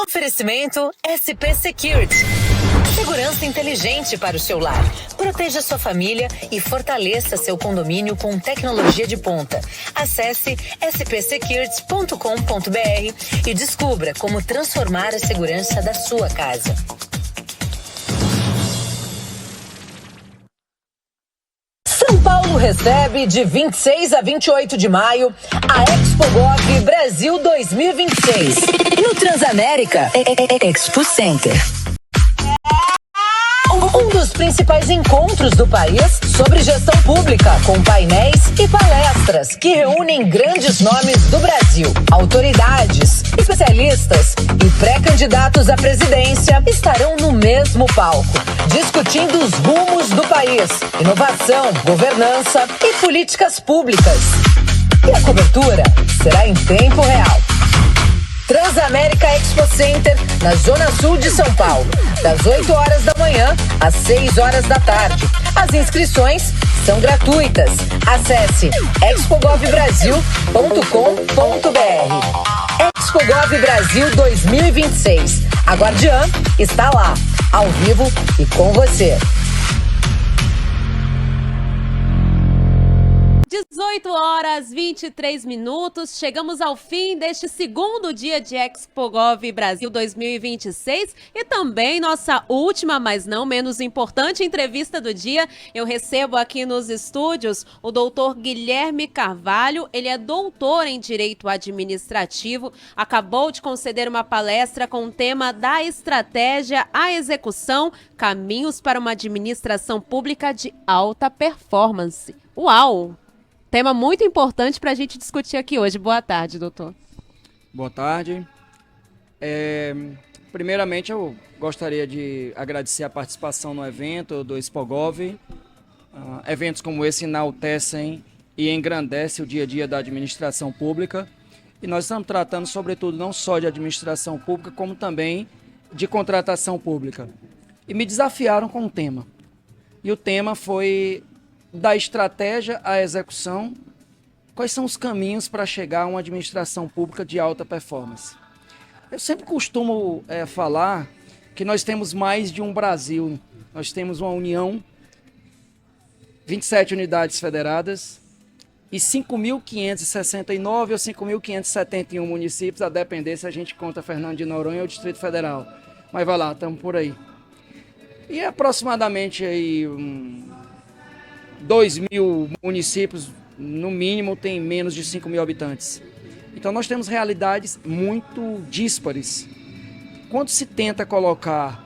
Oferecimento SP Security. Segurança inteligente para o seu lar. Proteja sua família e fortaleça seu condomínio com tecnologia de ponta. Acesse spsecurity.com.br e descubra como transformar a segurança da sua casa. São Paulo recebe de 26 a 28 de maio a ExpoGov Brasil 2026 no Transamérica Expo Center. Um dos principais encontros do país sobre gestão pública, com painéis e palestras que reúnem grandes nomes do Brasil. Autoridades, especialistas e pré-candidatos à presidência estarão no mesmo palco, discutindo os rumos do país, inovação, governança e políticas públicas. E a cobertura será em tempo real. Transamérica Expo Center, na Zona Sul de São Paulo, das 8 horas da manhã às 6 horas da tarde. As inscrições são gratuitas. Acesse expogovbrasil.com.br. ExpoGov Brasil 2026. A Guardiã está lá, ao vivo e com você. 18 horas 23 minutos, chegamos ao fim deste segundo dia de ExpoGov Brasil 2026 e também nossa última, mas não menos importante entrevista do dia. Eu recebo aqui nos estúdios o doutor Guilherme Carvalho, ele é doutor em Direito Administrativo, acabou de conceder uma palestra com o tema da estratégia à execução, caminhos para uma administração pública de alta performance. Uau! Tema muito importante para a gente discutir aqui hoje. Boa tarde, doutor. Boa tarde. Primeiramente, eu gostaria de agradecer a participação no evento do ExpoGov. Eventos como esse enaltecem e engrandecem o dia a dia da administração pública. E nós estamos tratando, sobretudo, não só de administração pública, como também de contratação pública. E me desafiaram com um tema. E o tema foi da estratégia à execução, quais são os caminhos para chegar a uma administração pública de alta performance. Eu sempre costumo falar que nós temos mais de um Brasil, nós temos uma União, 27 unidades federadas e 5.569 ou 5.571 municípios, a depender se a gente conta Fernando de Noronha ou Distrito Federal. Mas vai lá, estamos por aí. E aproximadamente aí 2.000 municípios, no mínimo, tem menos de 5.000 habitantes. Então nós temos realidades muito díspares. Quando se tenta colocar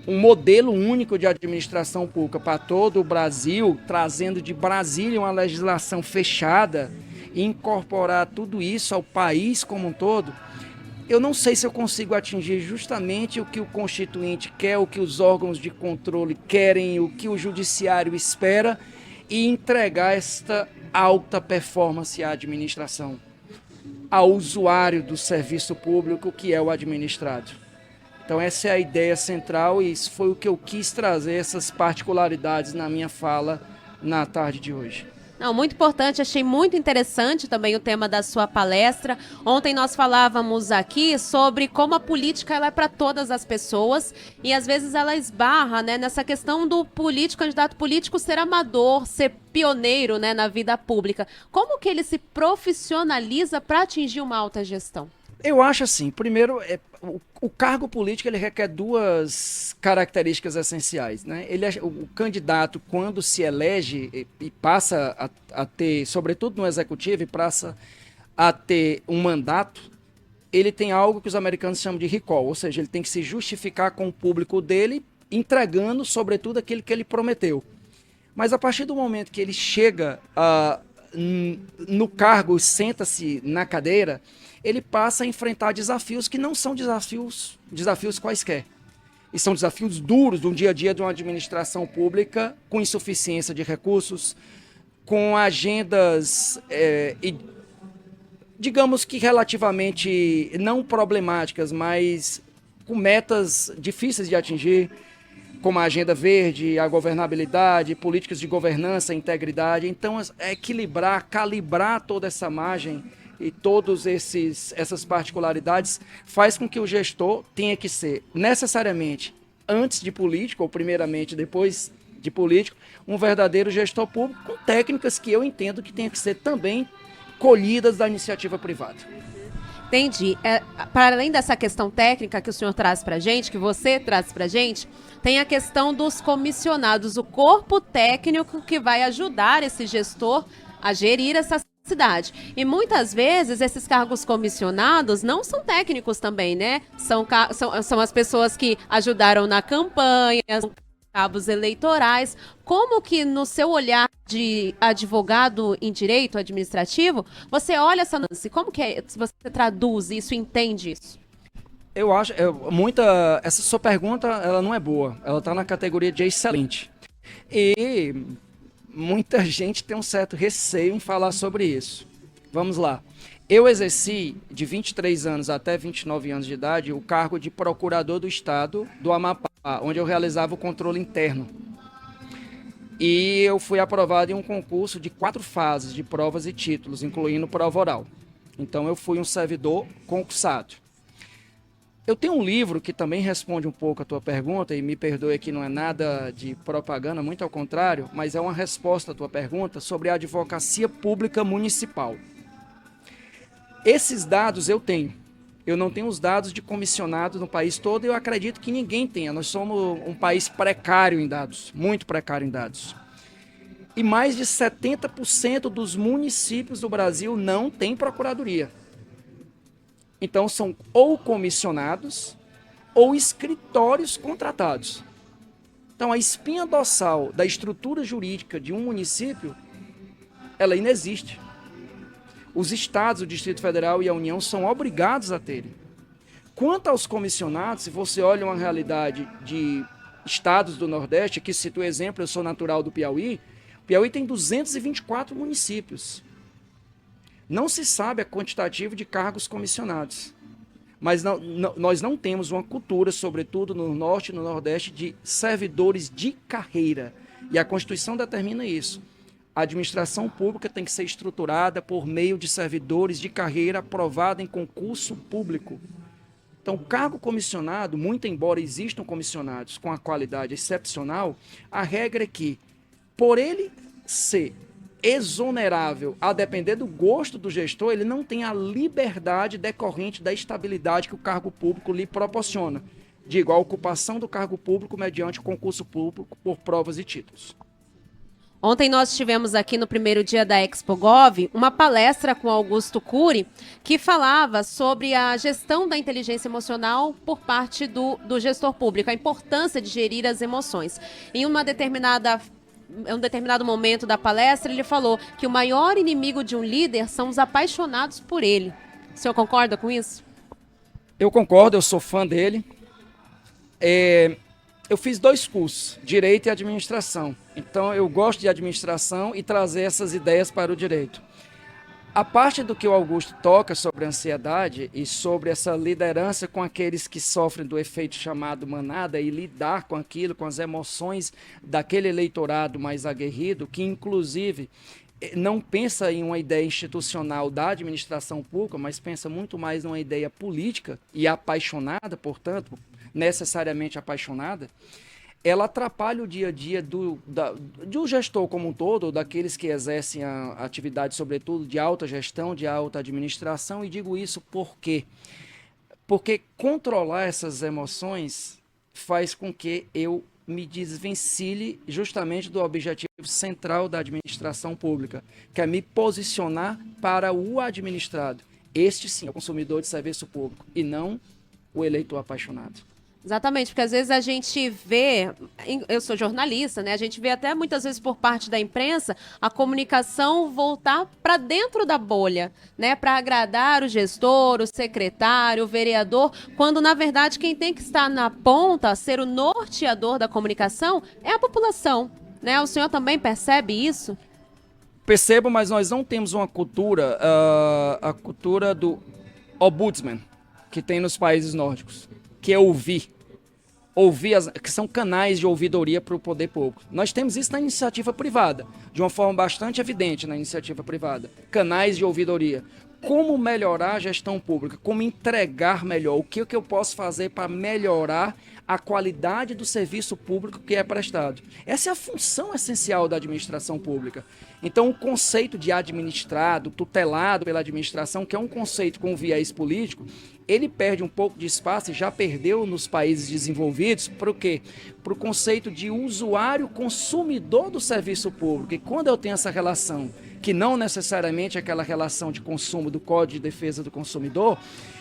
um modelo único de administração pública para todo o Brasil, trazendo de Brasília uma legislação fechada e incorporar tudo isso ao país como um todo, eu não sei se eu consigo atingir justamente o que o Constituinte quer, o que os órgãos de controle querem, o que o Judiciário espera e entregar esta alta performance à administração, ao usuário do serviço público que é o administrado. Então essa é a ideia central e isso foi o que eu quis trazer, essas particularidades na minha fala na tarde de hoje. Não, muito importante, achei muito interessante também o tema da sua palestra. Ontem nós falávamos aqui sobre como a política ela é para todas as pessoas e às vezes ela esbarra, né, nessa questão do candidato político ser amador, ser pioneiro, né, na vida pública. Como que ele se profissionaliza para atingir uma alta gestão? Eu acho assim, primeiro, o cargo político ele requer duas características essenciais, né? O candidato, quando se elege e passa a ter, sobretudo no executivo, e passa a ter um mandato, ele tem algo que os americanos chamam de recall, ou seja, ele tem que se justificar com o público dele, entregando, sobretudo, aquilo que ele prometeu. Mas a partir do momento que ele chega no cargo, senta-se na cadeira, ele passa a enfrentar desafios que não são desafios quaisquer. E são desafios duros do dia a dia de uma administração pública com insuficiência de recursos, com agendas, digamos que relativamente não problemáticas, mas com metas difíceis de atingir, como a agenda verde, a governabilidade, políticas de governança, integridade. Então, equilibrar, calibrar toda essa margem e todas essas particularidades faz com que o gestor tenha que ser necessariamente, antes de político, ou primeiramente depois de político, um verdadeiro gestor público com técnicas que eu entendo que tenha que ser também colhidas da iniciativa privada. Entendi. Para além dessa questão técnica que o senhor traz para a gente, que você traz para a gente, tem a questão dos comissionados, o corpo técnico que vai ajudar esse gestor a gerir essa cidade. E muitas vezes esses cargos comissionados não são técnicos também, né? São as pessoas que ajudaram na campanha, cabos eleitorais. Como que no seu olhar de advogado em direito administrativo, você olha essa nuance? Como que é, você traduz isso, entende isso? Eu acho, essa sua pergunta, ela não é boa, ela está na categoria de excelente. E muita gente tem um certo receio em falar sobre isso. Vamos lá. Eu exerci, de 23 anos até 29 anos de idade, o cargo de procurador do Estado do Amapá, onde eu realizava o controle interno. E eu fui aprovado em um concurso de 4 fases de provas e títulos, incluindo prova oral. Então eu fui um servidor concursado. Eu tenho um livro que também responde um pouco a tua pergunta, e me perdoe que não é nada de propaganda, muito ao contrário, mas é uma resposta à tua pergunta sobre a advocacia pública municipal. Esses dados eu tenho. Eu não tenho os dados de comissionados no país todo e eu acredito que ninguém tenha. Nós somos um país precário em dados, muito precário em dados. E mais de 70% dos municípios do Brasil não têm procuradoria. Então são ou comissionados ou escritórios contratados. Então a espinha dorsal da estrutura jurídica de um município, ela inexiste. Os estados, o Distrito Federal e a União são obrigados a terem. Quanto aos comissionados, se você olha uma realidade de estados do Nordeste, aqui cito o exemplo, eu sou natural do Piauí, o Piauí tem 224 municípios. Não se sabe a quantitativo de cargos comissionados. Mas nós não temos uma cultura, sobretudo no Norte e no Nordeste, de servidores de carreira. E a Constituição determina isso. A administração pública tem que ser estruturada por meio de servidores de carreira aprovada em concurso público. Então, o cargo comissionado, muito embora existam comissionados com a qualidade excepcional, a regra é que, por ele ser exonerável a depender do gosto do gestor, ele não tem a liberdade decorrente da estabilidade que o cargo público lhe proporciona. Digo, a ocupação do cargo público mediante o concurso público por provas e títulos. Ontem nós tivemos aqui no primeiro dia da ExpoGov uma palestra com Augusto Cury que falava sobre a gestão da inteligência emocional por parte do gestor público, a importância de gerir as emoções. Em um determinado momento da palestra, ele falou que o maior inimigo de um líder são os apaixonados por ele. O senhor concorda com isso? Eu concordo, eu sou fã dele. Eu fiz 2 cursos, Direito e Administração. Então, eu gosto de administração e trazer essas ideias para o direito. A parte do que o Augusto toca sobre a ansiedade e sobre essa liderança com aqueles que sofrem do efeito chamado manada e lidar com aquilo, com as emoções daquele eleitorado mais aguerrido, que inclusive não pensa em uma ideia institucional da administração pública, mas pensa muito mais numa ideia política e apaixonada, portanto, necessariamente apaixonada, ela atrapalha o dia a dia do gestor como um todo, ou daqueles que exercem a atividade, sobretudo, de alta gestão, de alta administração, e digo isso por quê? Porque controlar essas emoções faz com que eu me desvencilhe justamente do objetivo central da administração pública, que é me posicionar para o administrado. Este sim é o consumidor de serviço público, e não o eleitor apaixonado. Exatamente, porque às vezes a gente vê, eu sou jornalista, né? A gente vê até muitas vezes por parte da imprensa a comunicação voltar para dentro da bolha, né? Para agradar o gestor, o secretário, o vereador, quando na verdade quem tem que estar na ponta, ser o norteador da comunicação é a população, né? O senhor também percebe isso? Percebo, mas nós não temos uma cultura, a cultura do ombudsman que tem nos países nórdicos, que é ouvir que são canais de ouvidoria para o poder público. Nós temos isso na iniciativa privada, de uma forma bastante evidente na iniciativa privada, canais de ouvidoria. como melhorar a gestão pública, como entregar melhor, o que eu posso fazer para melhorar a qualidade do serviço público que é prestado. Essa é a função essencial da administração pública. Então, o conceito de administrado, tutelado pela administração, que é um conceito com viés político, ele perde um pouco de espaço e já perdeu nos países desenvolvidos. Para o quê? Para o conceito de usuário consumidor do serviço público. E quando eu tenho essa relação, que não necessariamente é aquela relação de consumo do Código de Defesa do Consumidor,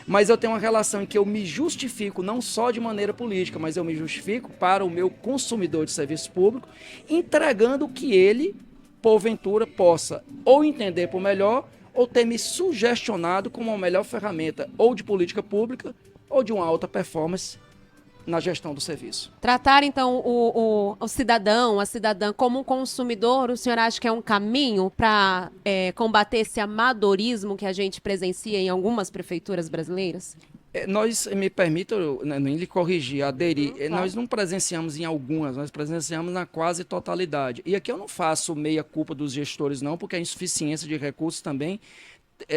mas eu tenho uma relação em que eu me justifico não só de maneira política, mas eu me justifico para o meu consumidor de serviço público, entregando o que ele, porventura, possa ou entender por melhor, ou ter me sugestionado como a melhor ferramenta ou de política pública ou de uma alta performance na gestão do serviço. Tratar, então, o cidadão, a cidadã como um consumidor, o senhor acha que é um caminho para combater esse amadorismo que a gente presencia em algumas prefeituras brasileiras? Nós, me permita, nem lhe corrigir, aderir, nós não presenciamos em algumas, nós presenciamos na quase totalidade. E aqui eu não faço meia culpa dos gestores não, porque a insuficiência de recursos também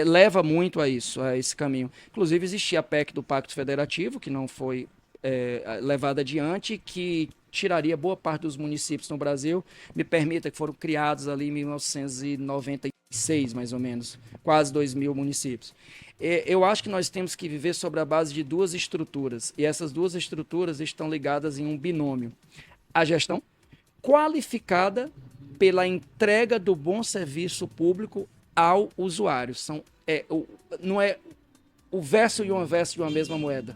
leva muito a isso, a esse caminho. Inclusive existia a PEC do Pacto Federativo, que não foi levada adiante, que tiraria boa parte dos municípios no Brasil, me permita, que foram criados ali em 1996, mais ou menos, quase 2.000 municípios. Eu acho que nós temos que viver sobre a base de duas estruturas, e essas duas estruturas estão ligadas em um binômio. A gestão qualificada pela entrega do bom serviço público ao usuário. Não é o verso e o inverso de uma mesma moeda.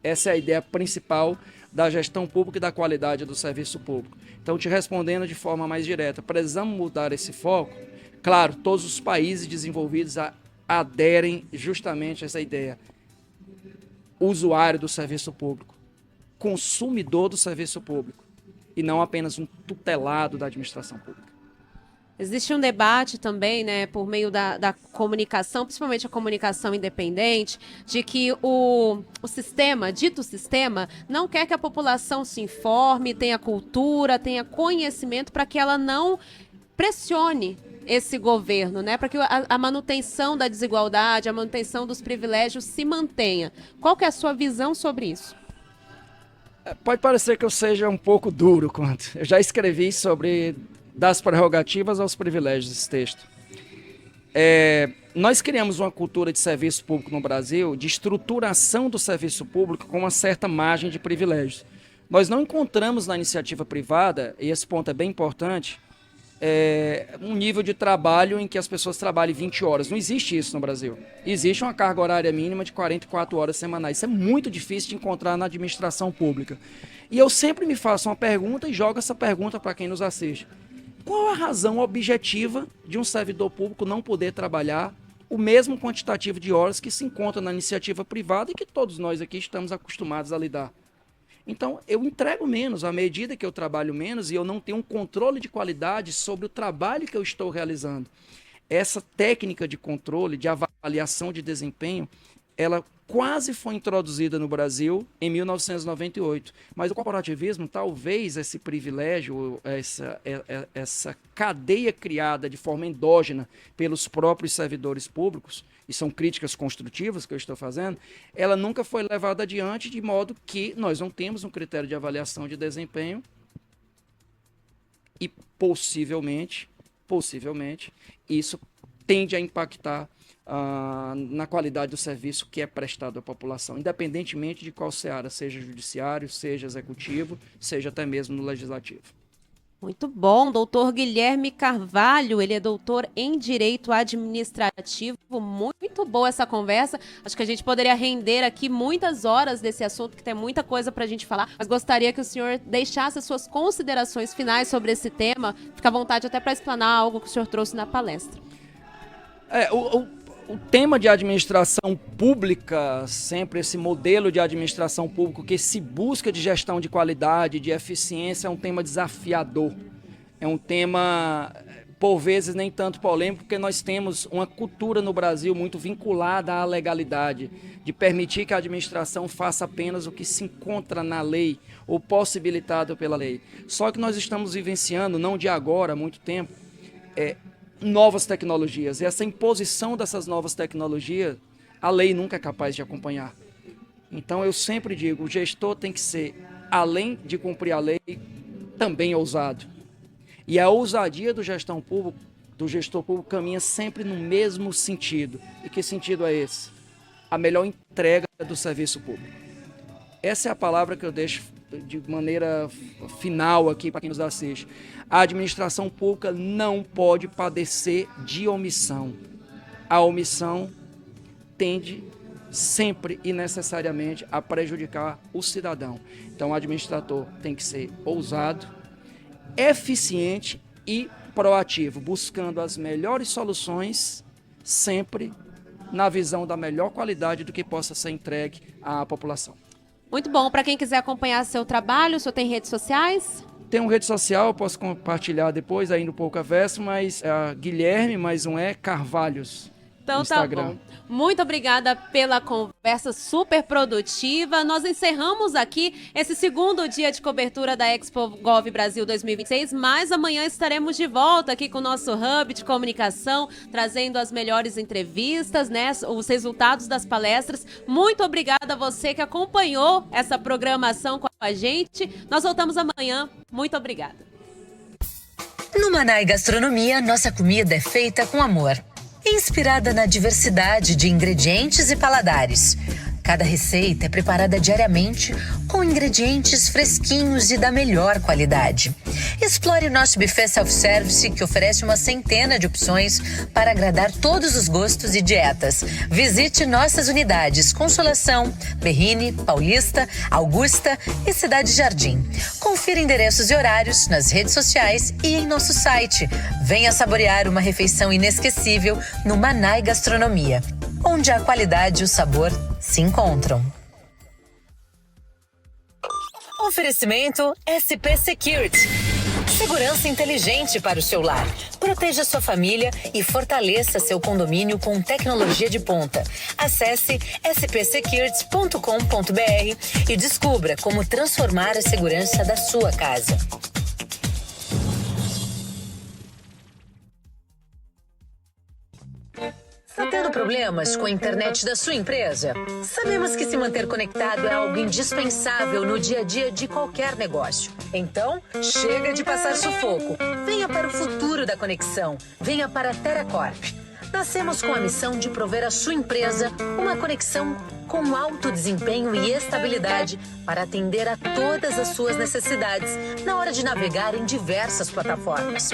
Essa é a ideia principal da gestão pública e da qualidade do serviço público. Então, te respondendo de forma mais direta, precisamos mudar esse foco. Claro, todos os países desenvolvidos aderem justamente a essa ideia. Usuário do serviço público, consumidor do serviço público, e não apenas um tutelado da administração pública. Existe um debate também, né, por meio da comunicação, principalmente a comunicação independente, de que o sistema, dito sistema, não quer que a população se informe, tenha cultura, tenha conhecimento, para que ela não pressione esse governo, né, para que a manutenção da desigualdade, a manutenção dos privilégios se mantenha. Qual que é a sua visão sobre isso? Pode parecer que eu seja um pouco duro quanto. Eu já escrevi sobre das prerrogativas aos privilégios desse texto. Nós criamos uma cultura de serviço público no Brasil, de estruturação do serviço público com uma certa margem de privilégios. Nós não encontramos na iniciativa privada, e esse ponto é bem importante, um nível de trabalho em que as pessoas trabalhem 20 horas. Não existe isso no Brasil. Existe uma carga horária mínima de 44 horas semanais. Isso é muito difícil de encontrar na administração pública. E eu sempre me faço uma pergunta e jogo essa pergunta para quem nos assiste. Qual a razão objetiva de um servidor público não poder trabalhar o mesmo quantitativo de horas que se encontra na iniciativa privada e que todos nós aqui estamos acostumados a lidar? Então, eu entrego menos à medida que eu trabalho menos e eu não tenho um controle de qualidade sobre o trabalho que eu estou realizando. Essa técnica de controle, de avaliação de desempenho, ela quase foi introduzida no Brasil em 1998. Mas o corporativismo, talvez esse privilégio, essa cadeia criada de forma endógena pelos próprios servidores públicos, e são críticas construtivas que eu estou fazendo, ela nunca foi levada adiante, de modo que nós não temos um critério de avaliação de desempenho e possivelmente, isso tende a impactar na qualidade do serviço que é prestado à população, independentemente de qual seara, seja judiciário, seja executivo, seja até mesmo no legislativo. Muito bom, doutor Guilherme Carvalho, ele é doutor em Direito Administrativo. Muito boa essa conversa. Acho que a gente poderia render aqui muitas horas desse assunto, que tem muita coisa para a gente falar, mas gostaria que o senhor deixasse as suas considerações finais sobre esse tema. Fica à vontade até para explanar algo que o senhor trouxe na palestra. O tema de administração pública, sempre esse modelo de administração pública que se busca de gestão de qualidade, de eficiência, é um tema desafiador. É um tema, por vezes, nem tanto polêmico, porque nós temos uma cultura no Brasil muito vinculada à legalidade, de permitir que a administração faça apenas o que se encontra na lei ou possibilitado pela lei. Só que nós estamos vivenciando, não de agora, há muito tempo, novas tecnologias. E essa imposição dessas novas tecnologias, a lei nunca é capaz de acompanhar. Então eu sempre digo, o gestor tem que ser, além de cumprir a lei, também ousado. E a ousadia do gestor público caminha sempre no mesmo sentido. E que sentido é esse? A melhor entrega do serviço público. Essa é a palavra que eu deixo de maneira final aqui para quem nos assiste. A administração pública não pode padecer de omissão. A omissão tende sempre e necessariamente a prejudicar o cidadão. Então o administrador tem que ser ousado, eficiente e proativo, buscando as melhores soluções, sempre na visão da melhor qualidade do que possa ser entregue à população. Muito bom. Para quem quiser acompanhar seu trabalho, o senhor tem redes sociais? Tem uma rede social, eu posso compartilhar depois, aí no Poucaverso, mas Guilherme, mais um Carvalhos. Então tá bom. Muito obrigada pela conversa super produtiva. Nós encerramos aqui esse segundo dia de cobertura da Expo Gov Brasil 2026, mas amanhã estaremos de volta aqui com o nosso hub de comunicação, trazendo as melhores entrevistas, né, os resultados das palestras. Muito obrigada a você que acompanhou essa programação com a gente. Nós voltamos amanhã. Muito obrigada. No Manai Gastronomia, nossa comida é feita com amor. Inspirada na diversidade de ingredientes e paladares. Cada receita é preparada diariamente com ingredientes fresquinhos e da melhor qualidade. Explore o nosso buffet self-service, que oferece uma centena de opções para agradar todos os gostos e dietas. Visite nossas unidades Consolação, Berrini, Paulista, Augusta e Cidade Jardim. Confira endereços e horários nas redes sociais e em nosso site. Venha saborear uma refeição inesquecível no Manai Gastronomia, onde a qualidade e o sabor se encontram. Oferecimento SP Security. Segurança inteligente para o seu lar. Proteja sua família e fortaleça seu condomínio com tecnologia de ponta. Acesse spsecurity.com.br e descubra como transformar a segurança da sua casa. Está tendo problemas com a internet da sua empresa? Sabemos que se manter conectado é algo indispensável no dia a dia de qualquer negócio. Então, chega de passar sufoco. Venha para o futuro da conexão. Venha para a TerraCorp. Nascemos com a missão de prover à sua empresa uma conexão com alto desempenho e estabilidade para atender a todas as suas necessidades na hora de navegar em diversas plataformas.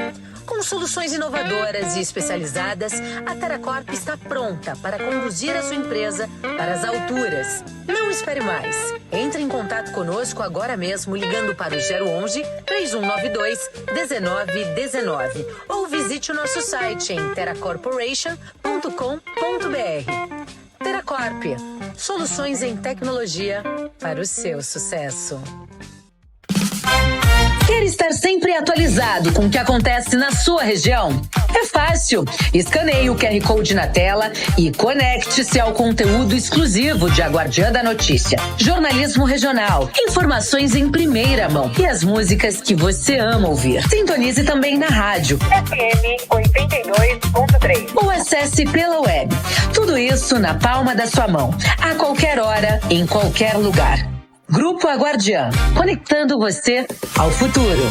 Com soluções inovadoras e especializadas, a TerraCorp está pronta para conduzir a sua empresa para as alturas. Não espere mais. Entre em contato conosco agora mesmo ligando para o 011 3192 1919 ou visite o nosso site em terracorporation.com.br. TerraCorp, soluções em tecnologia para o seu sucesso. Quer estar sempre atualizado com o que acontece na sua região? É fácil. Escaneie o QR Code na tela e conecte-se ao conteúdo exclusivo de A Guardiã da Notícia. Jornalismo regional, informações em primeira mão e as músicas que você ama ouvir. Sintonize também na rádio FM 82.3 ou acesse pela web. Tudo isso na palma da sua mão, a qualquer hora, em qualquer lugar. Grupo A Guardiã, conectando você ao futuro.